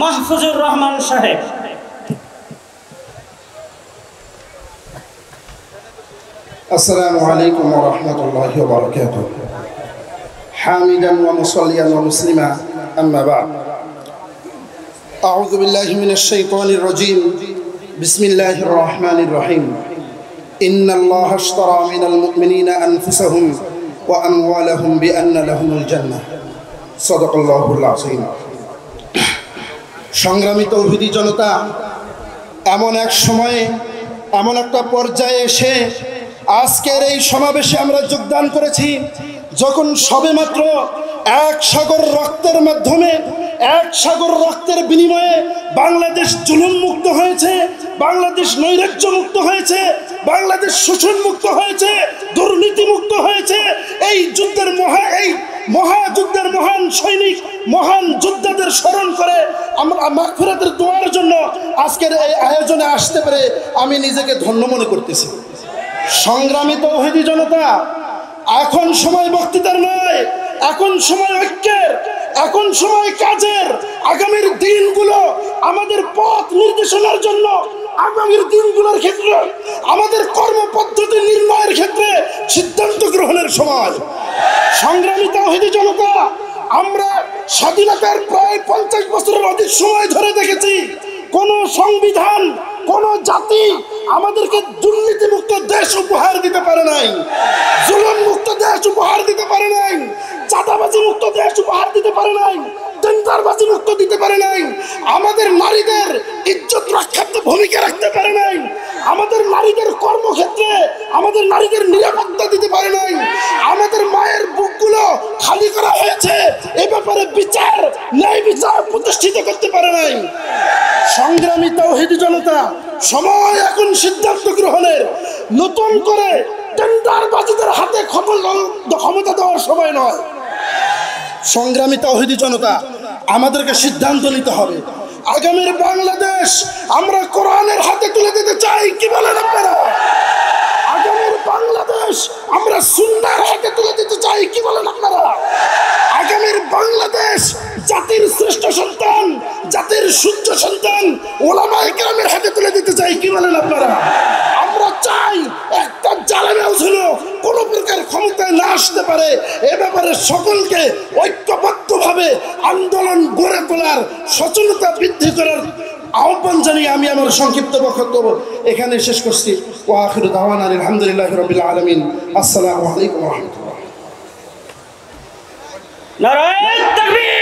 মাহফুজুর রহমান সাহেব। السلام عليكم ورحمة الله وبركاته. حامدا ومصليا ومسلما أما بعد. أعوذ بالله من الشيطان الرجيم. بسم الله الرحمن الرحيم. إن الله اشترى من المؤمنين أنفسهم وأموالهم بأن لهم الجنة. صدق الله العظيم. সংগ্রামী তৌহিদি জনতা, এমন এক সময়ে এমন একটা পর্যায়ে এসে আজকের এই সমাবেশে আমরা যোগদান করেছি যখন সবেমাত্র এক সাগর রক্তের মাধ্যমে, এক সাগর রক্তের বিনিময়ে বাংলাদেশ জুলুম মুক্ত হয়েছে, বাংলাদেশ নৈরাজ্য মুক্ত হয়েছে, বাংলাদেশ শোষণ মুক্ত হয়েছে, দুর্নীতি মুক্ত হয়েছে। এই যুদ্ধের মহাযুদ্ধের মহান সৈনিক, মহান যোদ্ধাদের স্মরণ করে আমরা মাগফিরাতের দোয়ার জন্য আজকের এই আয়োজনে আসতে পেরে আমি নিজেকে ধন্য মনে করতেছি। সংগ্রামী তৌহিদি জনতা, এখন সময় বক্তৃতার নয়, এখন সময় ঐক্যের, এখন সময় কাজের। আগামীর দিনগুলো আমাদের পথ নির্দেশনার জন্য, আগামীর দিনগুলোর ক্ষেত্রে আমাদের কর্মপদ্ধতি নির্ণয়ের ক্ষেত্রে সিদ্ধান্ত গ্রহণের সময়। সংগ্রামী তাওহীদি জনতা, আমরা স্বাধীনতার প্রায় 50 বছরের অধিক সময় ধরে দেখেছি কোন সংবিধান, কোন জাতি আমাদেরকে দুর্নীতি মুক্ত দেশ উপহার দিতে পারে নাই, জুলুম মুক্ত দেশ উপহার দিতে পারে নাই, চাঁদাবাজি মুক্ত দেশ উপহার দিতে পারে নাই, টেন্ডারবাজি মুক্ত দিতে পারে নাই, আমাদের নারীদের ইজ্জত রক্ষার্থে ভূমিকা রাখতে পারে নাই, আমাদের নারীদের কর্মক্ষেত্রে আমাদের নারীদের নিরাপত্তা দিতে পারে নাই, আমাদের মায়ের বুকগুলো খালি করা হয়েছে, এ ব্যাপারে বিচার, ন্যায় বিচার প্রতিষ্ঠিত করতে পারে নাই। সংগ্রামী তাওহীদি জনতা, সময় এখন সিদ্ধান্ত গ্রহণের। নতুন করে টেন্ডারবাজিদের হাতে ক্ষমতা দেওয়ার সময় নয়। সংগ্রামী তাওহীদি জনতা, আমাদেরকে সিদ্ধান্ত নিতে হবে। আগামীর বাংলাদেশ আমরা কোরআনের হাতে তুলে দিতে চাই, কি বলেন আপনারা? আগামীর বাংলাদেশ আমরা সুন্নাহর হাতে তুলে দিতে চাই, কি বলেন আপনারা? আগামীর বাংলাদেশ জাতির শ্রেষ্ঠ সন্তান, জাতির সূর্য সন্তান ওলামায়ে কেরামের হাতে তুলে দিতে চাই, কি বলেন আপনারা? আমরা চাই একটা জালেমেও যেন কোনো প্রকার ক্ষমতায় না আসতে পারে। এ ব্যাপারে সকলকে ঐক্যবদ্ধভাবে আন্দোলন গড়ে তোলার, সচেতনতা বৃদ্ধি করার আহ্বান জানিয়ে আমি আমার সংক্ষিপ্ত বক্তব্য এখানে শেষ করছি। ওয়া আখিরু দাওয়ানা আলহামদুলিল্লাহি রাব্বিল আলামিন। আসসালামু আলাইকুম ওয়া রাহমাতুল্লাহ। নারায়ে তাকবীর।